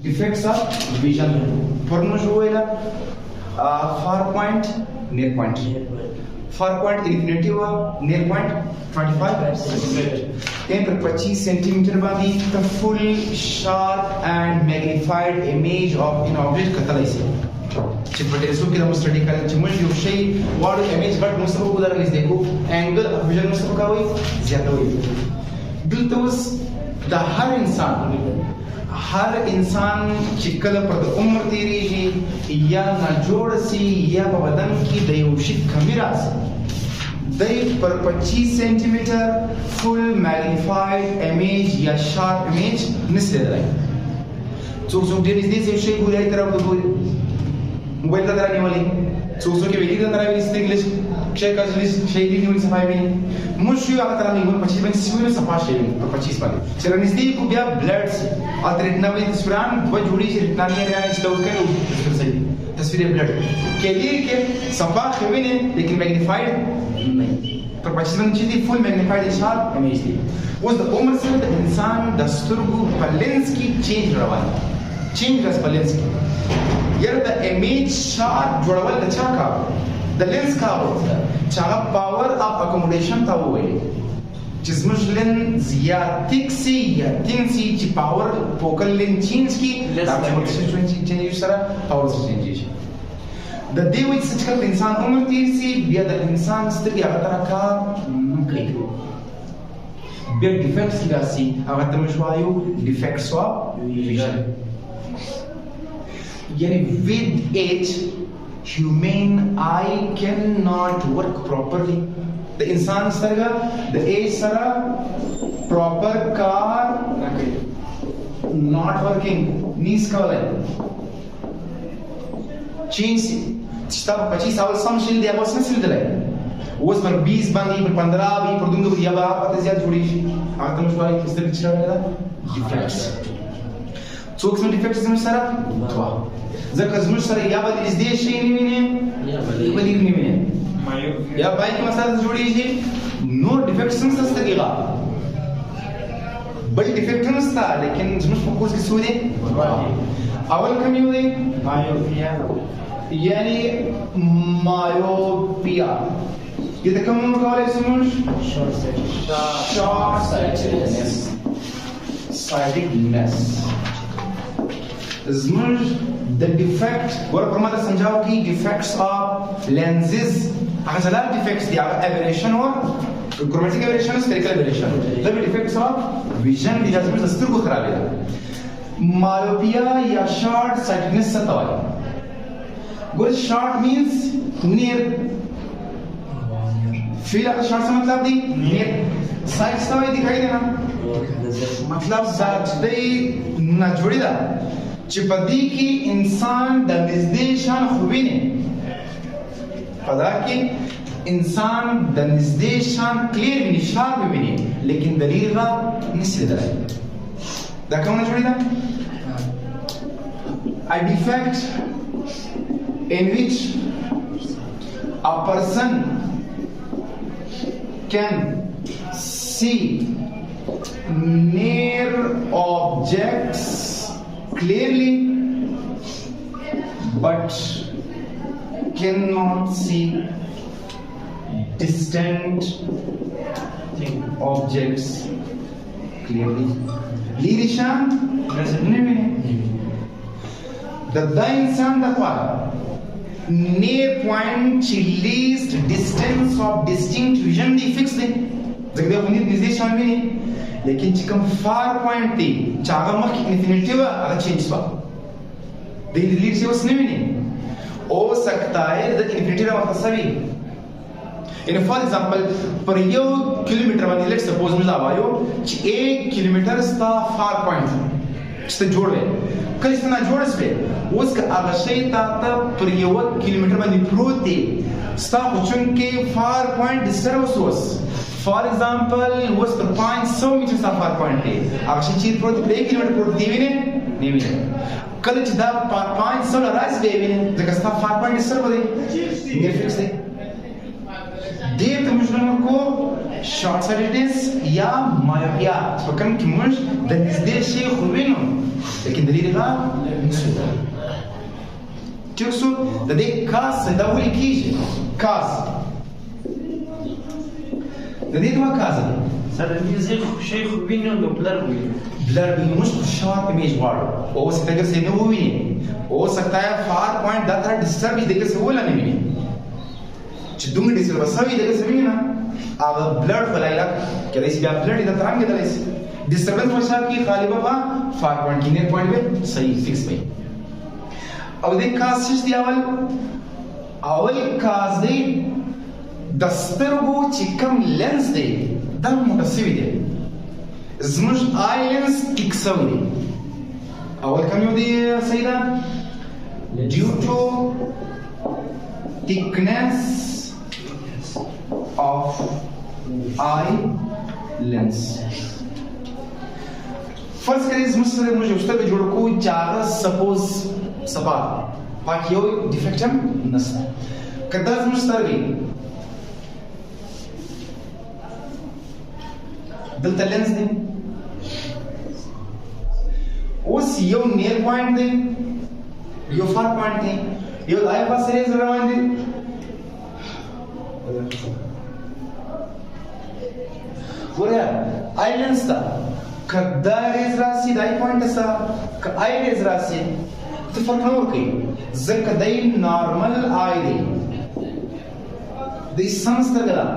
defects of vision. Porno joela far point, near point. Far point infinitive near point 25. Then per 25 centimeter bandi the full sharp and magnified image of an object catalyze. چې په ټیلیسکوپ کې د مو سټډي کړل چې موږ یو شی واړو امیج بټ نو سره ودرنګ دیکھو انګل ویژن نو سره کوي زیاتوي دلته اوس د هر انسان چې کله پر د عمر تیریږي یا نه جوړ سي یا په بدن کې د یو شي کمی راځي د پر 25 سنټیمټر فل میګنیفاید امیج یا شارپ امیج نسل درای څوک ډیر دې شي ګورای تر په ګوري موبایل ته درانه ولي څوک کې ویلي ته درانه ویل انګلیش چیک کاژلیس شي دی نیول صفای ویني مشي هغه تر نه 25 باندې سوي صفا شي په 25 باندې چې رنځدي کو بیا بلډز اترټنا وي تصویران و جوړی چې رټنا نه راځي چې اوس کړو صحیح تصویر بلډ کې کې صفا خوینه لیکن میګنیفاید نه پر 25 باندې چې دی فل میګنیفاید شارپ امیج دی اوس د عمر سره د انسان د سترګو په لینز کې چینج روان چینج راځي په لینز کې یره د امیج شارپ جوړول د چا کار د لینز کار چې هغه پاور اف اکوموډیشن ته وایي چې زموږ لینز یا تیک سي یا تین سي چې پاور فوکل لینز چینج کی دا چې چینج سره پاور چینج شي د دې وجه چې کله انسان عمر تیر سي بیا د انسان سترګې هغه تر کار نه کوي بیا ډیفیکټس راسي هغه ته موږ وایو ډیفیکټس اف ویژن Yani with age, human eye cannot work properly. The insan sarga, the age sara proper car not working. Knees kawal. Change. Stab 25 साल समशील दिया बस में सिल दिला. उस पर 20 बांधी पर 15 भी पर दूंगा दिया बा आप ज्यादा जोड़ी शी. आखिर में शुरुआत किस तरह पिछड़ा है डिफेक्ट्स. څوک څنګه ډیفیکټس زموږ سره توا ځکه زموږ سره یا به دې شي نیمه یا به دې نیمه یا بایک مسله جوړیږي نو ډیفیکټس هم ستګیغه بل ډیفیکټ هم ستا لیکن زموږ په کوز کې څه دی اول کوم یو دی مایوپیا یعنی مایوپیا دې کوم کولای زموږ شارټ سایټډنس زموږ د ډیفیکټ ور پر ماده سمجھاو کی ډیفیکټس اف لینزز هغه ځلار ډیفیکټس دی هغه ایبریشن اور کروماتیک ایبریشن سپیریکل ایبریشن دا ډیفیکټس اف ویژن دی چې زموږ سترګو خرابې ده مایوپیا یا شارټ سایټډنس څه ته وایي ګور شارټ مینز نیر فیل هغه شارټ څه مطلب دی نیر سایټ څه وایي دکھائی دینا مطلب سایټ دی نه جوړی ده چې په دې کې انسان د نږدې شان خوبینه پدا کې انسان د نږدې شان کلیر ویني شارپ ویني لیکن دلیغه نشي درای دا کومه جوړی ده a defect in which a person can see near objects clearly but cannot see distant objects clearly. Lirishan the insan the near point least distance of distinct vision the fix the जगह अपनी निर्देश शामिल है लेकिन चिकम far point थी चागा मख इंफिनिटी वा अगर चेंज हुआ दे लीड से उसने भी नहीं हो सकता है द इंफिनिटी का मतलब सभी इन फॉर एग्जांपल पर यो किलोमीटर वाली लेट्स सपोज मुझे आवायो 1 किलोमीटर स्टा फार पॉइंट स्टे जोड़ है कल इतना जोड़ से उसका आगशे ताता पर यो किलोमीटर वाली प्रोते स्टा उचुन के far point disturb source For example, was the point 100 meters of far point है अगर चीज़ प्रोत 1 किलोमीटर प्रोत दीवी ने नहीं मिले कल चिदा point 100 राइस बेबी ने जगह स्टा far point डिस्टर्ब होते नहीं फिक्स है देव तो मुझे को شارټ سایټډنس یا مایوپیا په کوم کې موږ د نږدې شی خو وینو لیکن د لرې غا نشو ټیک شو د دې کاس دا ولې کیږي کاس د دې دوه کاس دي سره دې زه شي خو وینم نو بلر وینم ब्लर भी मुझ शॉर्ट इमेज वार्ड हो सकता है से वो भी नहीं हो सकता है फार पॉइंट दा था डिस्टर्ब भी देखे से वो लाने भी नहीं चिदुंग डिस्टर्ब सभी देखे से भी ना अब ब्लड फलाइला क्या इस पे ब्लड इधर तरंग इधर इस डिस्टर्बेंस वशा की खाली बाबा फार पॉइंट की ने पॉइंट पे सही फिक्स पे अब देख कास दिया अवल कास दे दस्तरगो चिकम लेंस दे दम मुतसिवी दे زمش آیلینز تکسوری اول کمیو دی سیدا due to thickness of eye lens فرض کړئ زموږ سره موږ یو سترګه جوړ کوو چې هغه سپوز سپا پاک یو ډیفیکټ هم نشته که دا زموږ سترګې دلته لینز دی اوس یو نیر پوینټ دی یو فار پوینټ دی یو د آی پاس ریز روان دی ګوره آی لینز ته که دا ریز راسي د آی پوینټ سره که آی ریز راسي ته فرق نه ورکوي ځکه دی نارمل آی دی دی سم سترګه ده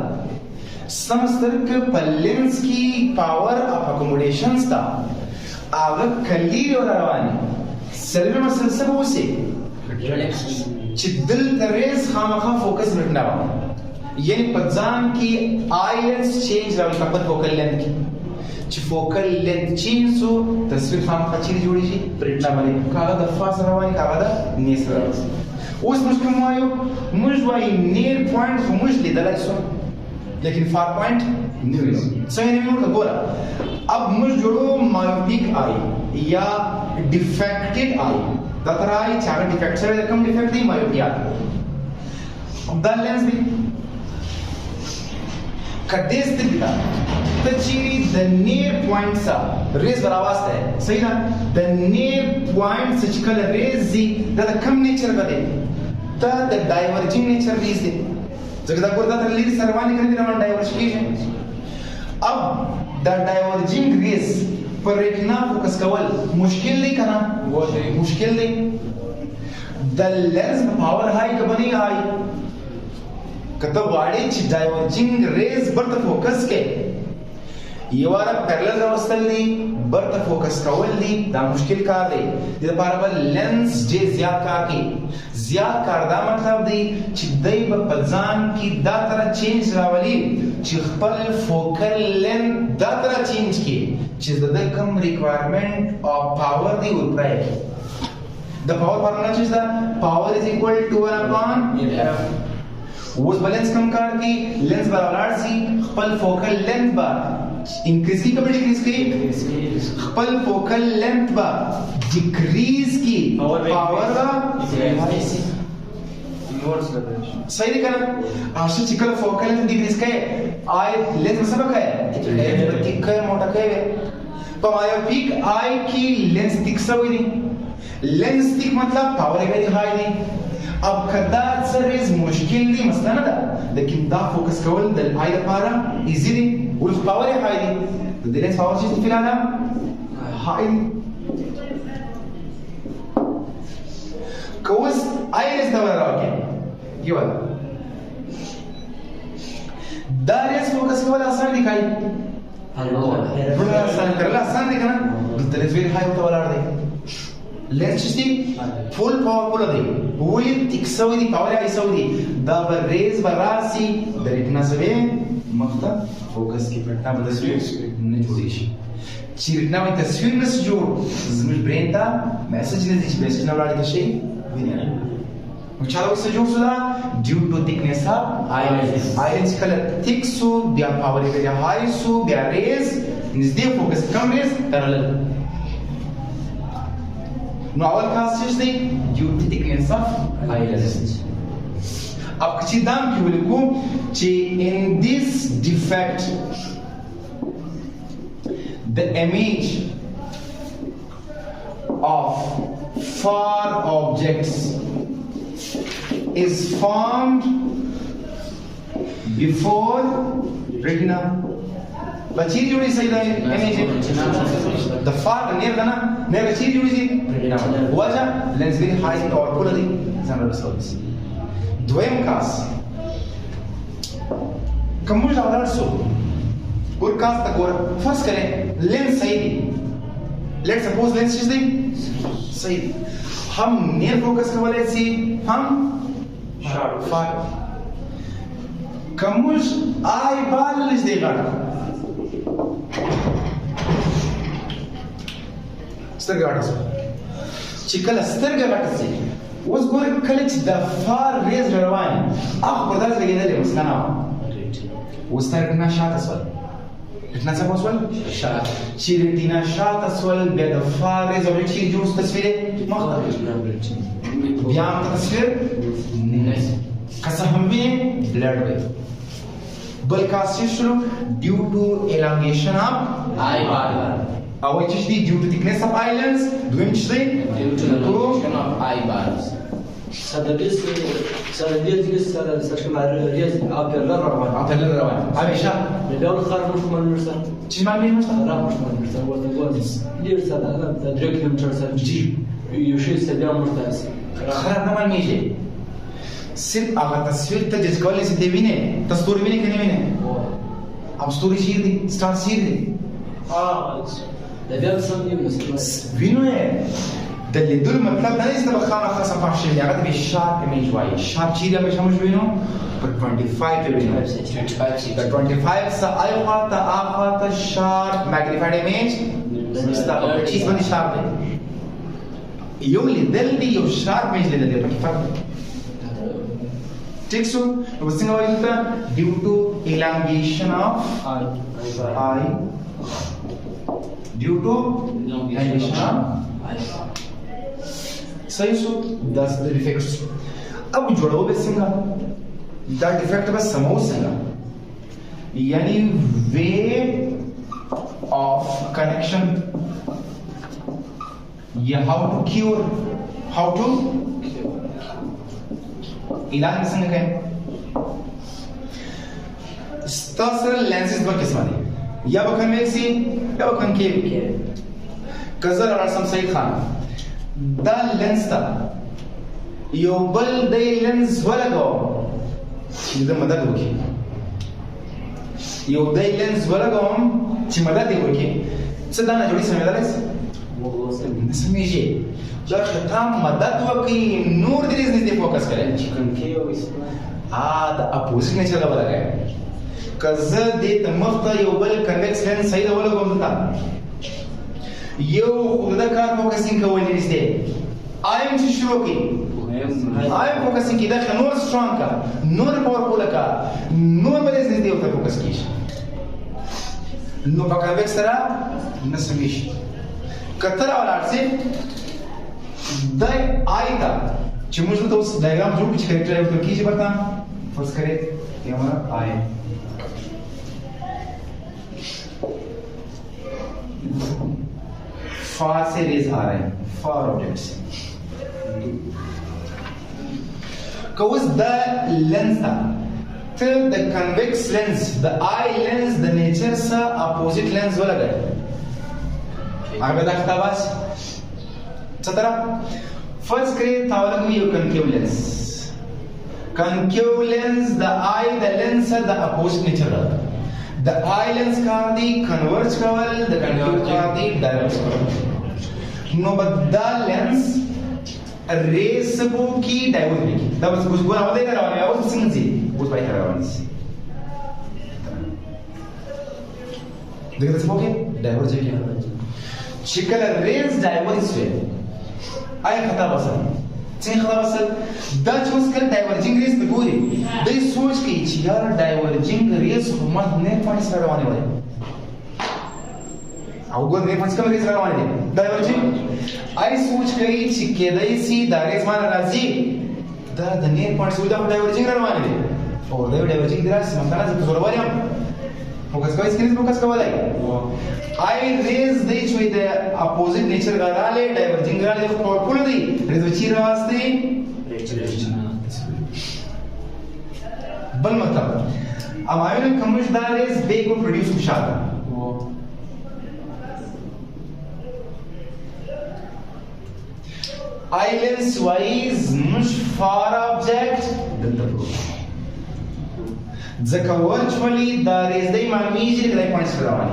سم سترګه په لینز کې پاور اف اکوموډیشنز ده هغه کلیر رواني سلبي مسلسل وسی چې دلته ریز خامخا فوکس رټنا و یعنی په ځان کې آیلنس چینج راوړي په فوکل لینث کې چې فوکل لینث چینج سو تصویر خامخا چیرې جوړیږي پرټنا باندې کاغه د فاس رواني کاغه د نیس رواني اوس موږ کوم وایو موږ وایو نیر پوینټ خو موږ لیدلای شو لیکن فار پوینټ نه وینو څنګه نه وینو ګوره अब मुझ जोड़ो मायोपिक आई या डिफेक्टेड आई दतर आई चाहे डिफेक्ट से कम डिफेक्ट नहीं मायोपिया द लेंस भी कदेस दिखता तची द नियर पॉइंट सा रेज बराबर है सही ना द नियर पॉइंट से चिकल रेज जी द कम नेचर का दे द डाइवर्जिंग नेचर रीज दे जगदा कोरदा तल्ली सर्वानी कर दिना डाइवर्सिफिकेशन अब द डाइवर्जिंग रेज पर रेटिना फोकस कवल मुश्किल नहीं करना मुश्किल नहीं द लेंस पावर हाई कबनी हाई कतब वाड़ी ची डाइवर्जिंग रेज बर्त फोकस के ये वाला पैरेलल अवस्था ली बर्त फोकस कवल ली दा मुश्किल कार दे दे पारबल लेंस जे ज्यादा कार की ज्यादा कार दा मतलब दी ची दई बपजान की दा तरह चेंज रावली ची खपल फोकल लेंथ दा तरह चेंज की ची द कम रिक्वायरमेंट ऑफ पावर दी उतराय द पावर फार्मूला चीज दा power is equal to 1/f उस बैलेंस कम कार की लेंस बराबर सी खपल फोकल लेंथ बा इंक्रीज की कब डिक्रीज की खपल फोकल लेंथ बा डिक्रीज की पावर बा सही नहीं करना आशा चिकल फोकल लेंथ डिक्रीज का आई लेंस में सबक है थिक है मोटा है पर मायोपिक आई की लेंस थिक सा हुई नहीं लेंस थिक मतलब पावर वेरी हाई नहीं अब कदाच सरेज मुश्किल नहीं मसला ना था लेकिन दा फोकस कवल दल आई द पारा इजी नहीं और पावर है हाई नहीं तो लेंस पावर चीज फिलाना हाई कोस आई लेंस दवा रहा क्या ये वाला दारेस फोकस कवल आसान दिखाई बड़ा आसान करला आसान दिखना तो लेंस वेरी हाई होता वाला दे लेंस ची फुल पावरफुल दे वही तिक्सवी दी पावर आई सवी दा रेज बरासी द रेटिना से मखता फोकस की पटना तस्वीर न जोड़ी शी चिरना में तस्वीर में से जोड़ जमीन ब्रेन ता मैसेज ने दी मैसेज ना वाली तशे विनिया मुचालो से जोड़ सुदा due to thickness of eye lens कलर थिक सो बिया पावर बिया हाई सो बिया रेज नजदीक फोकस कम रेज पैरेलल नो अवल खास चीज दी due to thickness of eye lens अब किसी दाम की बोले को चे in this defect, the image of far objects is formed before retina. La چیز جوړی صحیح ده image the far near ده نه near چیز جوړی شي وجه lens very high powerful دی ځان رسولس. دویم کاس کوم ډول سو ګور کاس تا ګور فرض کړئ lens صحیح دی. let's suppose lens چیز دی صحیح دی. हम near focus کولای شي हम far کومش آی بال نږدې غړ سترګې غټه شوه چې کله سترګې غټه شي اوس ګورئ کله چې د فار ریز روان هغه پر داسې لګېدلې مثلا نه وه اوس سترګې شاته شول ریټنا څه شول شاته چې ریټنا شاته شول بیا د فار ریز او چې جوړ تصویر مخ بیا هم تصویر نه که څه هم وي بلډ وي بل کاس شروع ډیو ټو elongation of eyeball او چې دي due to thickness of eyelids دویم چې دی due to elongation of eyeballs سره دې سره ریاض اپر روان همیشه ډول خر مش منرسه چې ما به مشته را مش منرسه ورته ګوز ډیر سره د 3 کیلومتر سره جی یو شی سره مرتاسي خراب نه مانیږي صرف هغه تصویر ته جز کولای شي دی ویني تصویر ویني کنه ویني اب ستوري شي دي ستار شي دي د بیا څنګه یو نسل وینو د لیدل مطلب دا نه چې په خامہ خاصه پښه شي هغه به شارپ ایمیج وایي شارپ چیرې به شمش وینو پر 25 ته وینو 25 سه آیو ته اخا ته شارپ ماګنیفایډ ایمیج مستا په چیز باندې شارپ دی یو لیدل دی یو شارپ ایمیج لیدل دی په فرق ٹھیک سو نو څنګه وایي ته ډیو ټو elongation of eye due to elongation of صحیح سو دا د ډیفیکټس اب جوړو به څنګه دا ډیفیکټ به سمو څنګه یعنی way of connection یا how to cure علاج څنګه کوي ستاسو لینسز په قسمه دي یا به کنویکسی یا به کنکیو کزر رسم سید خان دا لینس تا یو بل دی لینس ولګاو چې د مدد وکړي یو دی لینس ولګاوم چې مدد وکړي څه دا نه جوړي سمېدلای شي نه سمېږي دا خطا مدد وکړي نور دې نږدې فوکس کړي چې کنکیو دا اپوزیټ نیچر لا ولګای کزه دې ته مخته یو بل کنویکس لینس صحیح ولګوم تا یو خدای کار فوکسینګ کول نشته ایم چې شروع کی ایم فوکسینګ کی دا نور سترونګ کا نور پاورفول کا نور بلز دې ته فوکس کیش نو په کنویکس سره نسمیش کتر ولارسي دای آیتا چې موږ ته اوس ډایګرام جوړ کړو چې کریکټر یو کیږي پتا فرض کړئ یہ ہمارا آئی فار سے ریز آ رہے ہیں فار آبجیکٹ سے cause the lens till the convex lens the eye lens the nature sa opposite lens wala gaya agar dakhta bas chatara first create tawala you concave lens the eye the lens the opposite nature the eye lens ka di converge kawal the concave ka di diverge kawal no but the lens rays सबो की डाइवर्ज की तब कुछ बुरा होता है ना वाले आवाज सिंग जी कुछ बाई करा वाली देखते सबो के डाइवर्ज की शिकल रेज डाइवर्ज हुए आय खता बसल सिंग खता बसल द चूज कर डाइवर्जिंग रेस पे पूरी दे सोच के यार डाइवर्जिंग रेस मत ने पॉइंट्स लगाने वाले अवगत ने पॉइंट्स कम रेस लगाने दे डाइवर्जिंग आई सोच गई चिकेदई सी दारेस मान राजी द नेर पॉइंट्स विद डाइवर्जिंग रवाने दे और द डाइवर्जिंग दिरास मकाना से जोरवारियम فوکس کوي سکرین فوکس کولای آی ریز دی چې د اپوزیټ نیچر غراله ډایورجینګ غراله خو کول دی ریز وچی راوستي بل مطلب अब आयोन कमिश्नर इज बे को प्रोड्यूस खुशाल आइलैंड्स वाइज مش فار ऑब्जेक्ट ځکه ورچوالي دا ریز دی معلومیږي چې دای پوینټس راوړي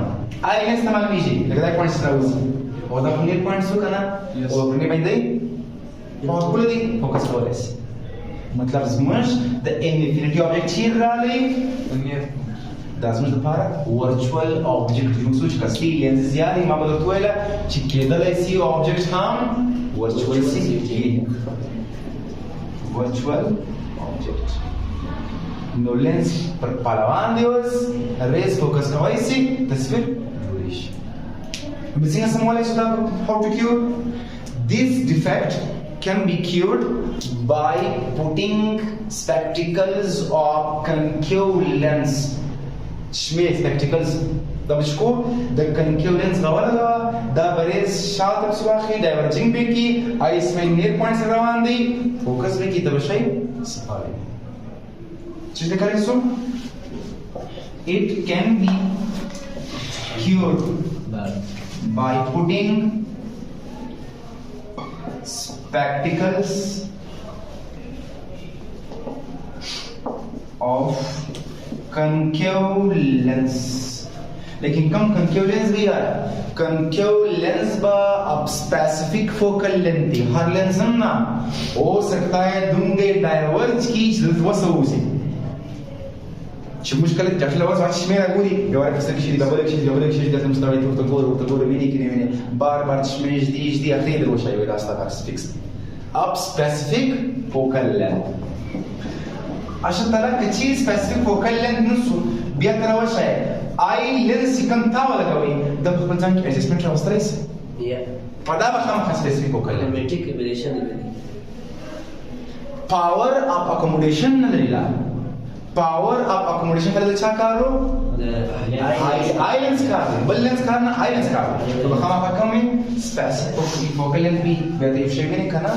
आइलैंड्स ته معلومیږي چې دای پوینټس راوځي او دا خپل پوینټس وکنه او پرې باندې په خپل دی فوکس کولای شي मतलब زموږ د انفینټي ऑब्जेक्ट چیر رالی دا زموږ لپاره ورچوال ऑब्जेक्ट یو څه چې کسي لینز زیاتې ما به درته ویله چې کېدلی سي ऑब्जेक्ट هم ورچوال سي ورچوال ऑब्जेक्ट نو لینز پر پلوان دی اوس ریز فوکس کولی سي تصویر جوړی شي به څنګه سمولی شو دا how to cure this defect can be cured by putting spectacles or concave lens. شمه spectacles دا بشکو د concave lens غواړه دا بریز شاته سواخي ډایورجینګ به کی آیس مې نیر پوینټس روان دي فوکس به کی د بشي صفاوي چې دا کوي سو it can be cured by putting spectacles of concave lens लेकिन कम concave lens भी है concave lens बा अब specific focal length थी हर लेंस ना हो सकता है दूंगे डाइवर्ज की जरूरत वसो से شو مشكلة جاكل لواز واش شمير أقولي يوارك بس تكشي دبلك شيء لازم مستوي تقول ويني كني بار تشمير جديد أخير الوش أيوة ده أصلا بس فيكس up specific focal length عشان ترى كشيء specific focal length نصو بيأتنا وش هي أي lens كم تاولا كوي ده بقول جانك adjustment راو ستريس فدا بخام specific focal length automatic aberration power up accommodation نلريلا power up accommodation का क्या करो islands का balance करना islands का तो हम आपका कम है specific focal length भी वैसे इफ्शे में नहीं करना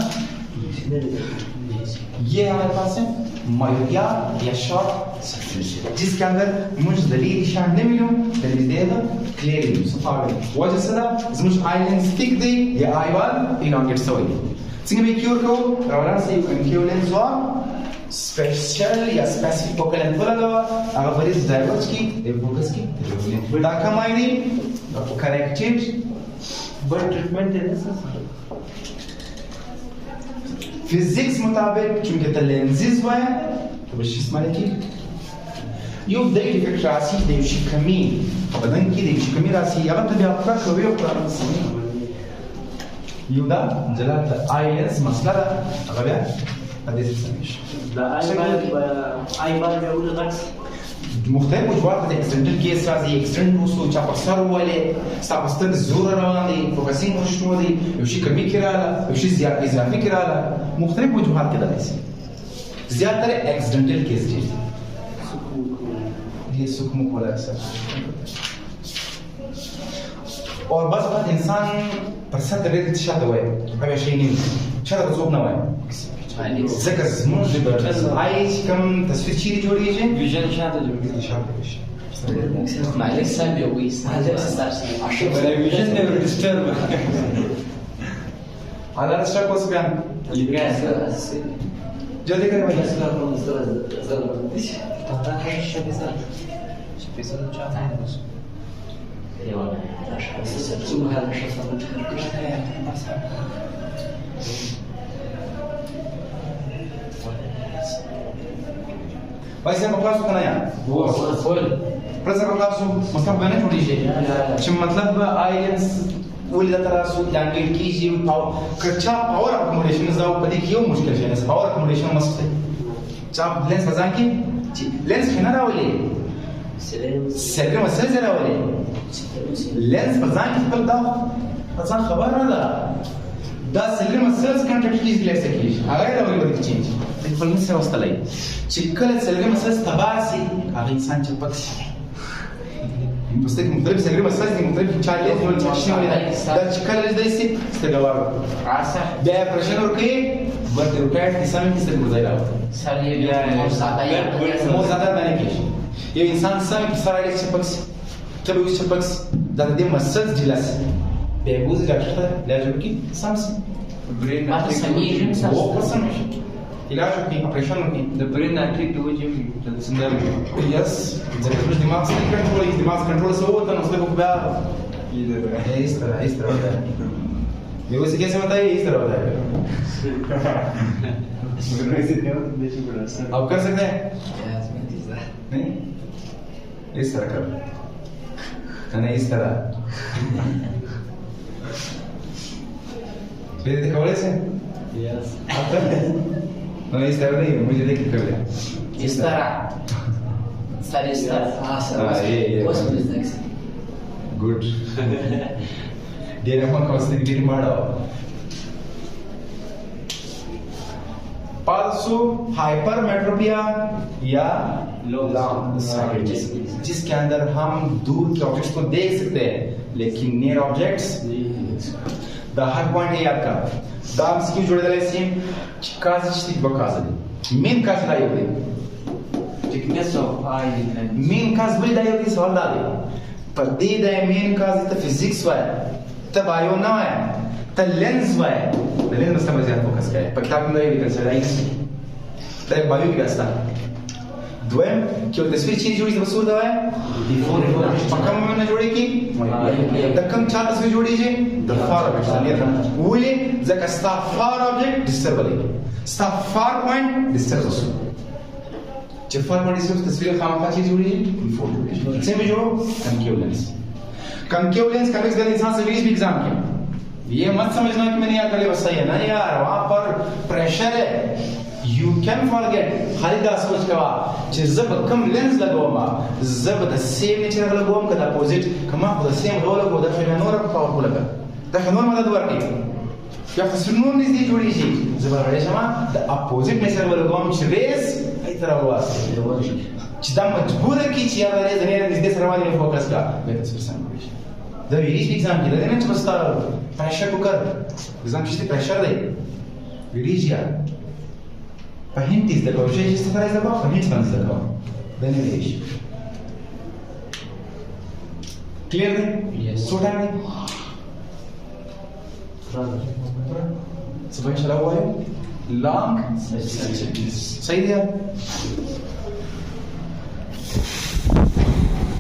ये हमारे पास है मायोपिया या शॉर्ट सर्किट जिसके अंदर मुझ दलील निशान नहीं मिलो दलील देगा क्लियरली सफावे वजह से ना मुझ islands thick दे या आईवाल elongate सोई सिंगे में क्योर को रावलान से क्योर लेंस हुआ स्पेशल या स्पेसिफिक फोकल लेंथ वाला दवा अगर बरीज डाइवर्ज की फोकस की बड़ा कम आईडी करेक्टेड बट ट्रीटमेंट देने से फिजिक्स मुताबिक चूंकि द लेंसेज हुआ है तो बस इसमें की यू दे डिफेक्ट राशि देवशी कमी बदन की देवशी कमी राशि अगर तभी आपका कभी आपका يودا جلالة ILS مسألة أغلبها هذه السميش. لا أيبال بيقول العكس. مختلف وجوات هذا extended case رازي extend وصو جاب صار ولا استعبستن الزورة رواني فوكسين وش نودي يوشي كمي كرالا يوشي زيادة إضافي كرالا مختلف وجوات كذا ليس. زيادة accidental case دي. ये सुखमुख वाला ऐसा. और बस बात इंसान परसत रेट शाद हुआ है अभी शैनी शाद रसूब ना हुआ है ذكر مش بس عايش كم تصوير شيء جوري جه فيجن شاد اللي شاد ايش معلش سامي ويس هذا ستارس عشان فيجن نيفر ديسترب على الاشتراك بس كان اللي قاعد اساسي جدي كان بس لا زلمه طبعا هي الشبيزه شبيزه جات بس ايوه ثم هذا الشخص وایسه په خلاصو کنه یا فول پرځه په خلاصو مستقبل نه جوړیږي چې مطلب آیلنس ولې تراسو لاندې کیږي او کچا پاور اکوموډیشن زاو په دې کې یو مشکل شي نه پاور اکوموډیشن مسته چا لینس بزان کې چې لینس خنه راولي سلم مسل راولي لینس بزان کې خپل دا ځان خبر نه ده دا سلم مسل کنټرول کیږي لکه کیږي هغه راولي ورته چینج خپل مسل واستلای چې کله سلم مسل تباسي هغه انسان چې پکې بس تك مختلف سجل مساج دي مختلف تشالي ولا تشيل ولا ده تشكل ده يصير استجواب عسى ده بريشر اوكي بس روكات की समय की से गुजर रहा सर ये बहुत ज्यादा मैंने की ये इंसान समय की सारा चपक्स तब उस चपक्स ज़्यादा दिन मसल जिलास बेबूज डॉक्टर था ले जो कि सामस ब्रेन बात समीर वो पर्सन इलाज की ऑपरेशन की the brain actually do you yes जब कुछ दिमाग से कंट्रोल दिमाग कंट्रोल से होता है उसको बड़ा इस तरह होता है ये वैसे कैसे होता है इस तरह होता है आप कर सकते हैं नहीं इस तरह कर नहीं इस तरह मेरे कवड़े से yes आप कर नहीं इस तरह नहीं मुझे देख कर ले इस तरह सर इस तरह हाँ सर ये what's this next good dia nampak kau sedikit diri mana पालसो हाइपरमेट्रोपिया या लॉन्ग साइटेड जिसके अंदर हम दूर के ऑब्जेक्ट्स को देख सकते हैं लेकिन नियर ऑब्जेक्ट्स द हर पॉइंट है याद का दाम स्क्यू जोड़े दले सिम काज चित बकाज मेन काज लायो दे thickness of eye मेन काज बड़ी दायो दे सवाल दाले पर दे दे मेन काज त फिजिक्स वा तब आयो ना है त लेंस वा लेंस में समझ यार फोकस करे पर किताब में ये कंसीडर है ده बायो की रास्ता دوام क्यों तस्वीर चीज जोड़ी बस होता है बिफोर कम में जोड़ी की द कम चार तस्वीर जोड़ी जे द फार ऑब्जेक्ट वली ذاك स्टा फार ऑब्जेक्ट डिस्टर्ब वाली स्टा फार पॉइंट डिस्टर्ब उसको जब फार पॉइंट डिस्टर्ब तस्वीर खामा चीज जोड़ी बिफोर जोड़ी से भी जोड़ो कंकेव लेंस कन्वेक्स लेंस इंसान से भी एग्जाम किया ये मत समझना कि मैंने यार कल बस सही है ना यार वहां पर प्रेशर है you can forget खाली दा सोच कवा कि जब कम लेंस लगोमा जब द सेम नेचर लगोम कदा अपोजिट कमा द सेम रोल को द फिर नोर को पावरफुल लगा द नोर मदद वर्की या फसनून नहीं जोड़ी जी जब रहे समा द अपोजिट नेचर लगोम रेस आई तरह हुआ चिदा मजबूर है कि चिया वाले जने इस देश रवानी में फोकस का मैं तस्वीर समझ द रीच एग्जाम की लेने में बस्ता प्रेशर कुकर एग्जाम किसी प्रेशर दे रीच यार Pahintись для того, что я чисто стараюсь забавить, пахнить вам за того. Да не вещь. Clear? Yes. Sort out? So, when shall I go? Long? Say there.